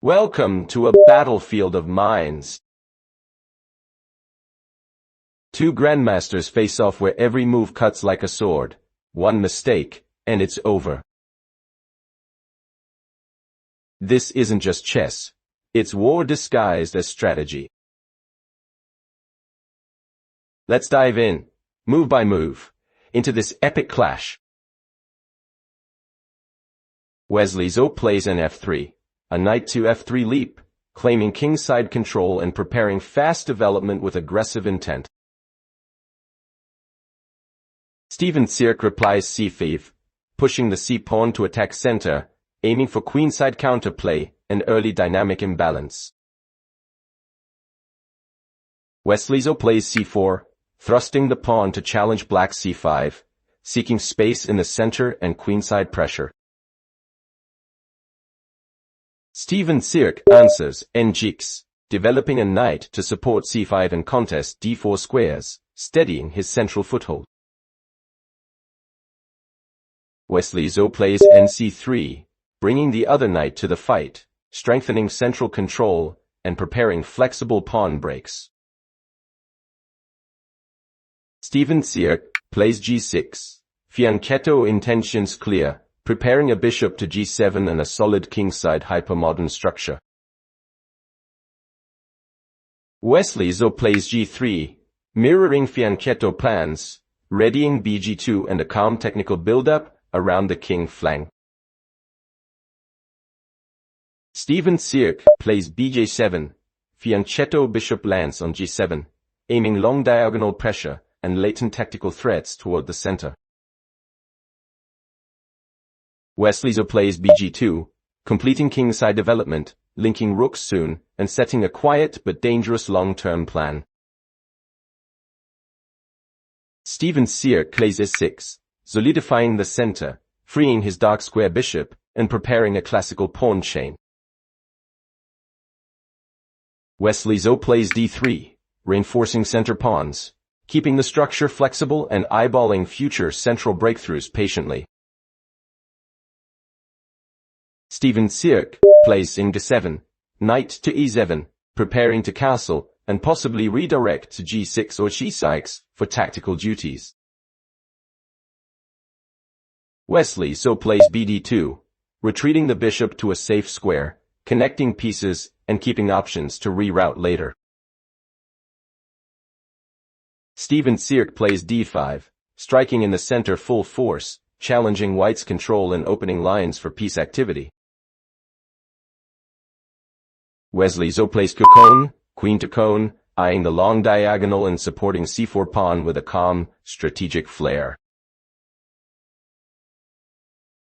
Welcome to a battlefield of minds. Two grandmasters face off where every move cuts like a sword. One mistake, and it's over. This isn't just chess. It's war disguised as strategy. Let's dive in, move by move, into this epic clash. Wesley So plays an f3, a knight to f3 leap, claiming kingside control and preparing fast development with aggressive intent. Steven Sierk replies c5, pushing the c-pawn to attack center, aiming for queenside counterplay and early dynamic imbalance. Wesley So plays c4, thrusting the pawn to challenge black c5, seeking space in the center and queenside pressure. Steven Sierk answers n6, developing a knight to support c5 and contest d4 squares, steadying his central foothold. Wesley So plays nc3, bringing the other knight to the fight, strengthening central control and preparing flexible pawn breaks. Steven Sierk plays g6, fianchetto intentions clear, preparing a bishop to g7 and a solid kingside hypermodern structure. Wesley So plays g3, mirroring fianchetto plans, readying bg2 and a calm technical build-up around the king flank. Steven Sierk plays bj7, fianchetto bishop lands on g7, aiming long diagonal pressure and latent tactical threats toward the center. Wesley So plays bg2, completing kingside development, linking rooks soon, and setting a quiet but dangerous long-term plan. Steven Sierk plays s6, solidifying the center, freeing his dark square bishop, and preparing a classical pawn chain. Wesley So plays d3, reinforcing center pawns, keeping the structure flexible and eyeballing future central breakthroughs patiently. Steven Sierk plays d7, knight to e7, preparing to castle and possibly redirect to g6 or g6 for tactical duties. Wesley So plays bd2, retreating the bishop to a safe square, connecting pieces and keeping options to reroute later. Steven Sierk plays d5, striking in the center full force, challenging white's control and opening lines for piece activity. Wesley So plays queen to cone, eyeing the long diagonal and supporting c4 pawn with a calm, strategic flair.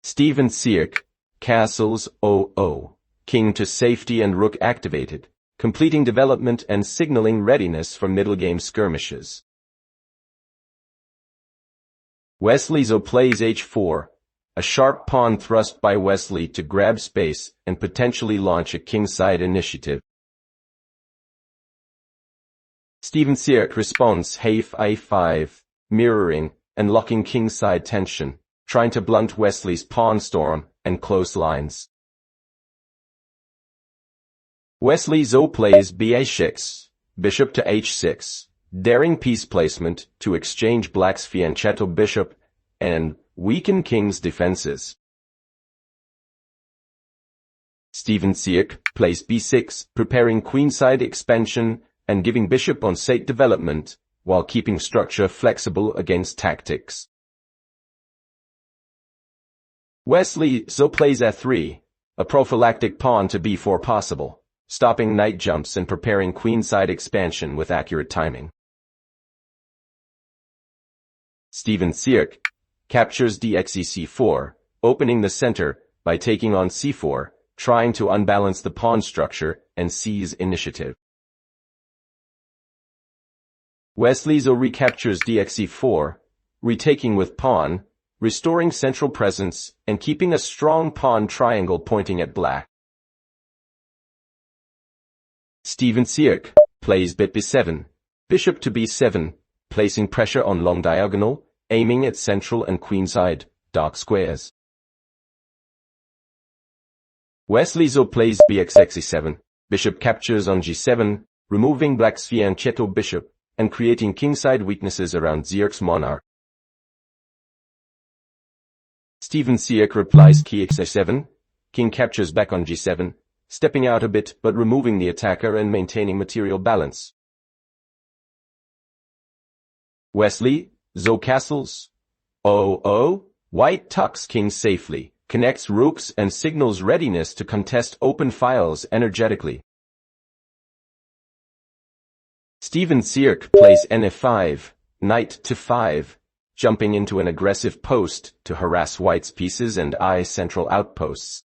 Steven Sierk castles 0-0, king to safety and rook activated, completing development and signaling readiness for middle game skirmishes. Wesley So plays h4, a sharp pawn thrust by Wesley to grab space and potentially launch a kingside initiative. Steven Sierk responds a5, mirroring and locking kingside tension, trying to blunt Wesley's pawn storm and close lines. Wesley So plays ba6, bishop to h6, daring piece placement to exchange black's fianchetto bishop and weaken king's defenses. Steven Sierk plays b6, preparing queenside expansion and giving bishop on sate development, while keeping structure flexible against tactics. Wesley So plays f3, a prophylactic pawn to b4 possible, stopping knight jumps and preparing queenside expansion with accurate timing. Steven Sierk captures dxec4, opening the center by taking on c4, trying to unbalance the pawn structure and seize initiative. Wesley So recaptures dxec4, retaking with pawn, restoring central presence and keeping a strong pawn triangle pointing at black. Steven Sierk plays b7, bishop to b7, placing pressure on long diagonal, aiming at central and queenside dark squares. Wesley So plays bxxe7, bishop captures on g7, removing black's fianchetto bishop, and creating kingside weaknesses around Zierk's monarch. Steven Zierk replies kx7, king captures back on g7, stepping out a bit but removing the attacker and maintaining material balance. Wesley So castles. Oh, white tucks king safely, connects rooks and signals readiness to contest open files energetically. Steven Zierk plays nf5, knight to 5, jumping into an aggressive post to harass white's pieces and eye central outposts.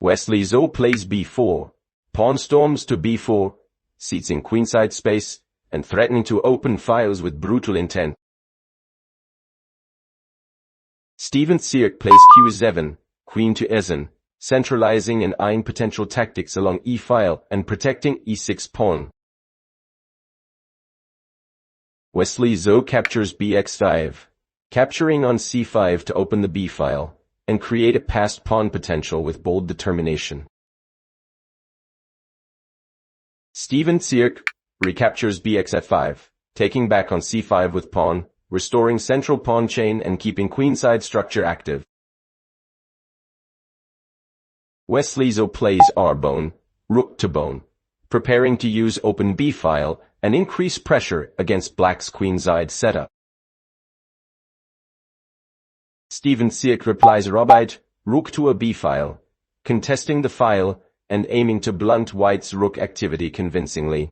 Wesley So plays b4, pawn storms to b4, seizing queenside space, and threatening to open files with brutal intent. Steven Zierk plays q7, queen to e7, centralizing and eyeing potential tactics along e-file and protecting e6 pawn. Wesley So captures bx5, capturing on c5 to open the b-file, and create a passed pawn potential with bold determination. Steven Zierk recaptures bxf5, taking back on c5 with pawn, restoring central pawn chain and keeping queenside structure active. Wesley So plays r-bone, rook to bone, preparing to use open b-file and increase pressure against black's queenside setup. Steven Zierk replies robite, rook to a b-file, contesting the file and aiming to blunt white's rook activity convincingly.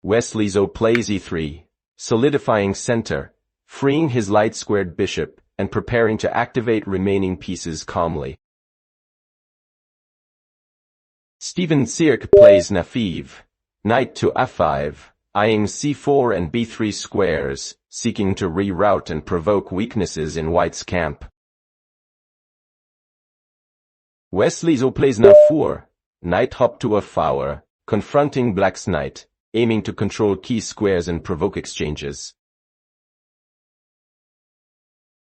Wesley So plays e3, solidifying center, freeing his light-squared bishop, and preparing to activate remaining pieces calmly. Steven Zierk plays naive, knight to f5, eyeing c4 and b3 squares, seeking to reroute and provoke weaknesses in white's camp. Wesley So plays na4, knight hop to f4, confronting black's knight, aiming to control key squares and provoke exchanges.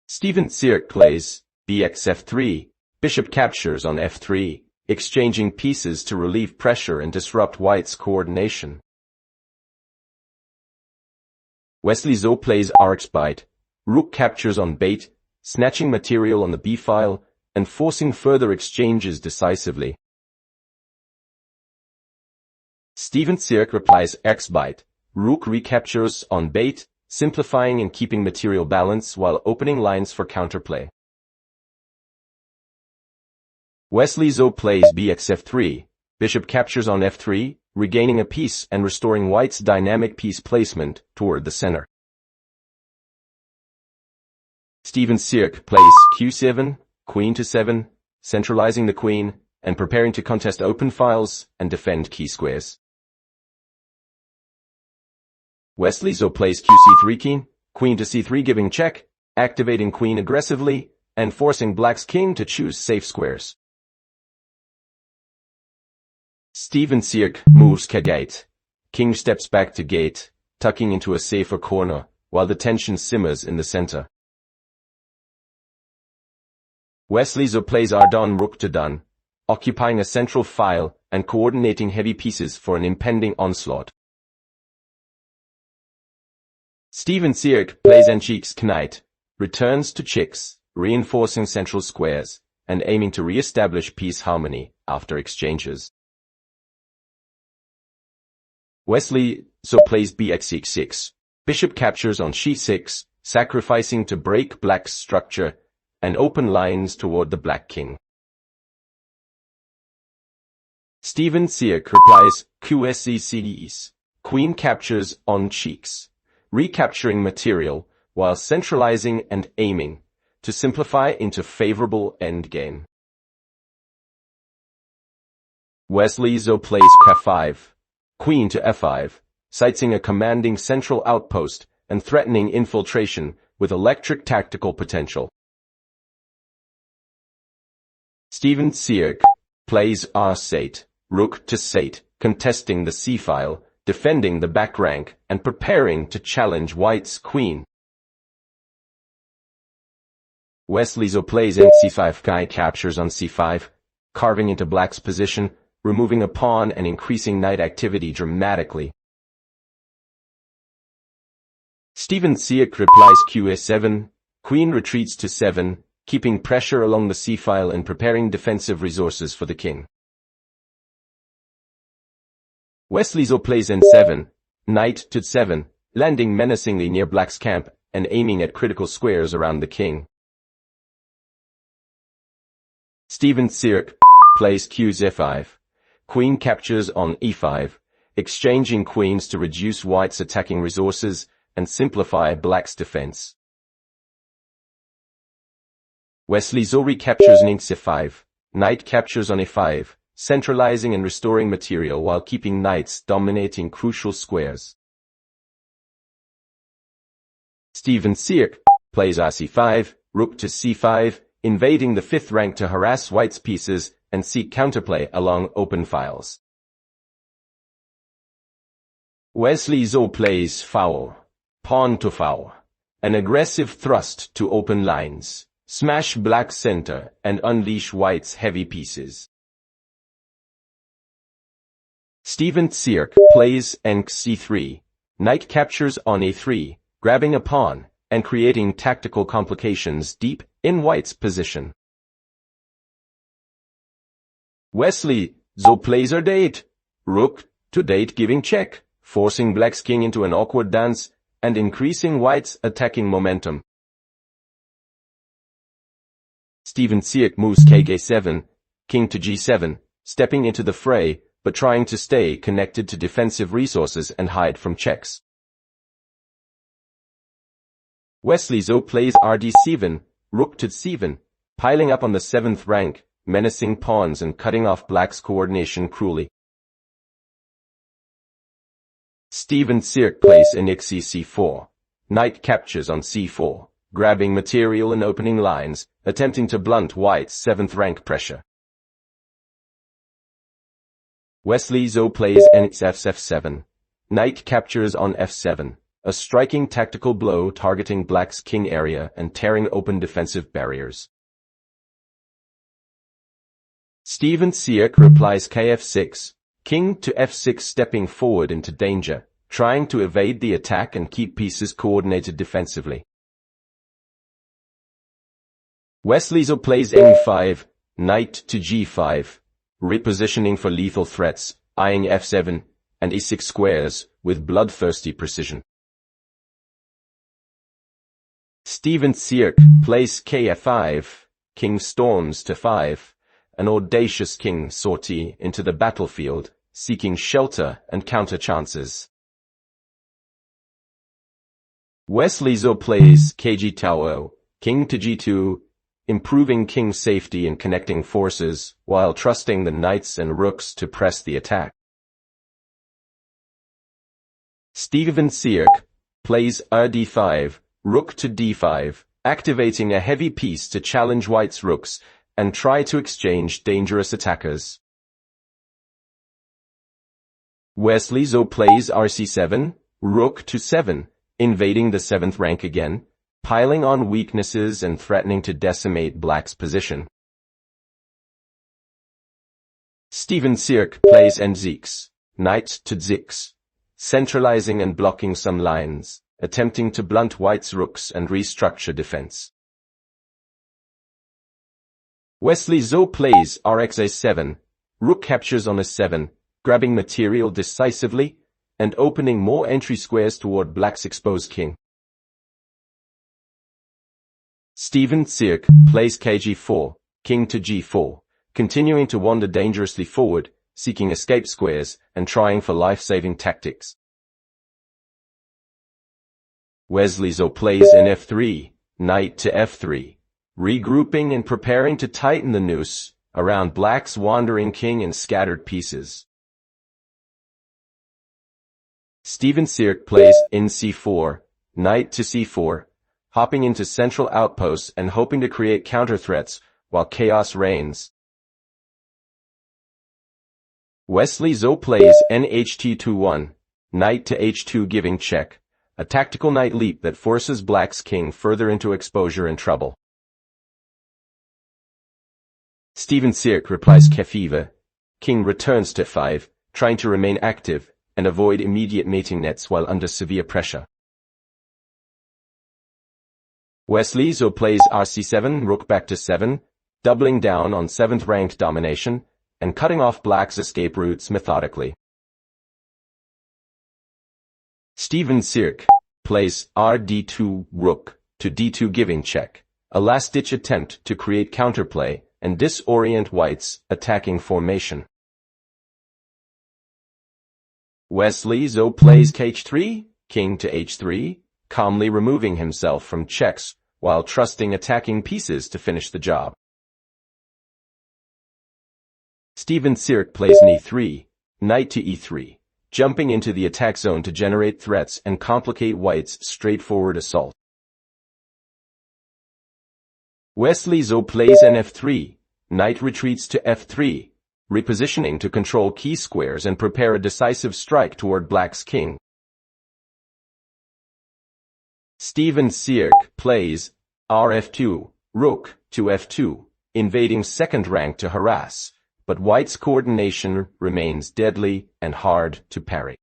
Steven Zierk plays bxf3, bishop captures on f3, exchanging pieces to relieve pressure and disrupt white's coordination. Wesley So plays arxbyte, rook captures on bait, snatching material on the b-file, and forcing further exchanges decisively. Steven Zierk replies xbyte, rook recaptures on bait, simplifying and keeping material balance while opening lines for counterplay. Wesley So plays bxf3, bishop captures on f3, regaining a piece and restoring white's dynamic piece placement toward the center. Steven Zierk plays q7, queen to 7, centralizing the queen, and preparing to contest open files and defend key squares. Wesley So plays qc3 king, queen to c3 giving check, activating queen aggressively, and forcing black's king to choose safe squares. Steven Zierk moves k-gate. King steps back to gate, tucking into a safer corner, while the tension simmers in the center. Wesley So plays r-don rook to dun, occupying a central file and coordinating heavy pieces for an impending onslaught. Steven Zierk plays n-cheeks knight, returns to chicks, reinforcing central squares, and aiming to re-establish piece harmony after exchanges. Wesley So plays bx6, bishop captures on c6, sacrificing to break black's structure and open lines toward the black king. Steven Zierk replies qsecds, queen captures on cheeks, recapturing material while centralizing and aiming to simplify into favorable endgame. Wesley So plays k5, queen to f5, citing a commanding central outpost and threatening infiltration with electric tactical potential. Steven Zierk plays r8, rook to c8, contesting the c-file, defending the back rank, and preparing to challenge white's queen. Wesley So plays c5, knight captures on c5, carving into black's position, removing a pawn and increasing knight activity dramatically. Steven Siak replies qa7, queen retreats to 7, keeping pressure along the c-file and preparing defensive resources for the king. Wesley So plays n7, knight to 7, landing menacingly near black's camp and aiming at critical squares around the king. Steven Siak plays qz5, queen captures on e5, exchanging queens to reduce white's attacking resources and simplify black's defense. Wesley So recaptures on c5, knight captures on e5, centralizing and restoring material while keeping knights dominating crucial squares. Steven Siak plays rc5, rook to c5, invading the 5th rank to harass white's pieces and seek counterplay along open files. Wesley So plays foul, pawn to foul, an aggressive thrust to open lines, smash black's center and unleash white's heavy pieces. Steven Siak plays c3, knight captures on a3, grabbing a pawn and creating tactical complications deep in white's position. Wesley So plays d8, rook to d8 giving check, forcing black's king into an awkward dance and increasing white's attacking momentum. Steven Siak moves kg7, king to g7, stepping into the fray but trying to stay connected to defensive resources and hide from checks. Wesley So plays rd7, rook to c7, piling up on the 7th rank, menacing pawns and cutting off black's coordination cruelly. Steven Siak plays c4, knight captures on c4, grabbing material and opening lines, attempting to blunt white's 7th rank pressure. Wesley So plays f7, knight captures on f7, a striking tactical blow targeting black's king area and tearing open defensive barriers. Steven Siak replies kf6, king to f6, stepping forward into danger, trying to evade the attack and keep pieces coordinated defensively. Wesley So plays n5, knight to g5, repositioning for lethal threats, eyeing f7 and e6 squares with bloodthirsty precision. Steven Siak plays kf5, king storms to 5, an audacious king sortie into the battlefield, seeking shelter and counter chances. Wesley So plays kg2, king to g2, improving king safety and connecting forces while trusting the knights and rooks to press the attack. Steven Siak plays d5, rook to d5, activating a heavy piece to challenge white's rooks and try to exchange dangerous attackers. Wesley So plays rc7, rook to 7, invading the 7th rank again, piling on weaknesses and threatening to decimate black's position. Steven Siak plays n6, knight to 6, centralizing and blocking some lines, attempting to blunt white's rooks and restructure defense. Wesley So plays rxa7, rook captures on a7, grabbing material decisively and opening more entry squares toward black's exposed king. Steven Siak plays kg4, king to g4, continuing to wander dangerously forward, seeking escape squares and trying for life-saving tactics. Wesley So plays f3, knight to f3, regrouping and preparing to tighten the noose around black's wandering king and scattered pieces. Steven Siak plays c4, knight to c4, hopping into central outposts and hoping to create counter-threats while chaos reigns. Wesley So plays ht21, knight to h2 giving check, a tactical knight leap that forces black's king further into exposure and trouble. Steven Sirk replies Kefiva. King returns to f5, trying to remain active and avoid immediate mating nets while under severe pressure. Wesley So plays rc7, rook back to 7, doubling down on 7th ranked domination and cutting off black's escape routes methodically. Steven Sirk plays rd2, rook to d2, giving check, a last-ditch attempt to create counterplay and disorient white's attacking formation. Wesley So plays kh3, king to h3, calmly removing himself from checks while trusting attacking pieces to finish the job. Steven Sirk plays e3, knight to e3, jumping into the attack zone to generate threats and complicate white's straightforward assault. Wesley So plays nf3, knight retreats to f3, repositioning to control key squares and prepare a decisive strike toward black's king. Steven Sirk plays rf2, rook to f2, invading 2nd rank to harass, but white's coordination remains deadly and hard to parry.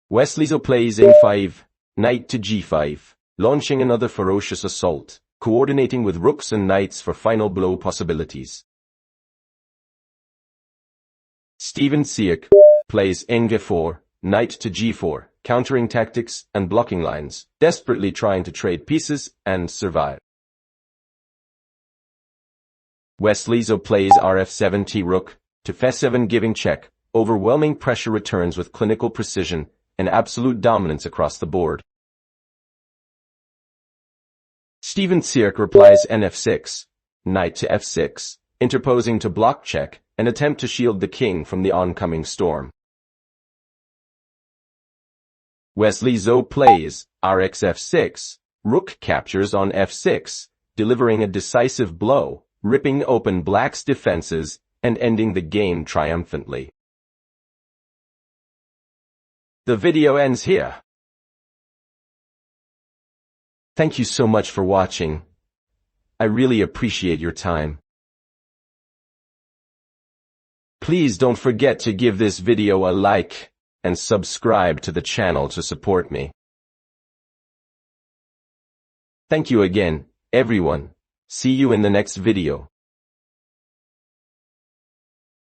Wesley So plays a5, knight to g5, launching another ferocious assault, coordinating with rooks and knights for final blow possibilities. Steven Sirk plays ng4, knight to g4, countering tactics and blocking lines, desperately trying to trade pieces and survive. Wesley So plays rf7, rook to f7, giving check. Overwhelming pressure returns with clinical precision and absolute dominance across the board. Steven Sirk replies nf6, knight to f6, interposing to block check and attempt to shield the king from the oncoming storm. Wesley So plays rxf6, rook captures on f6, delivering a decisive blow, ripping open black's defenses and ending the game triumphantly. The video ends here. Thank you so much for watching. I really appreciate your time. Please don't forget to give this video a like and subscribe to the channel to support me. Thank you again, everyone. See you in the next video.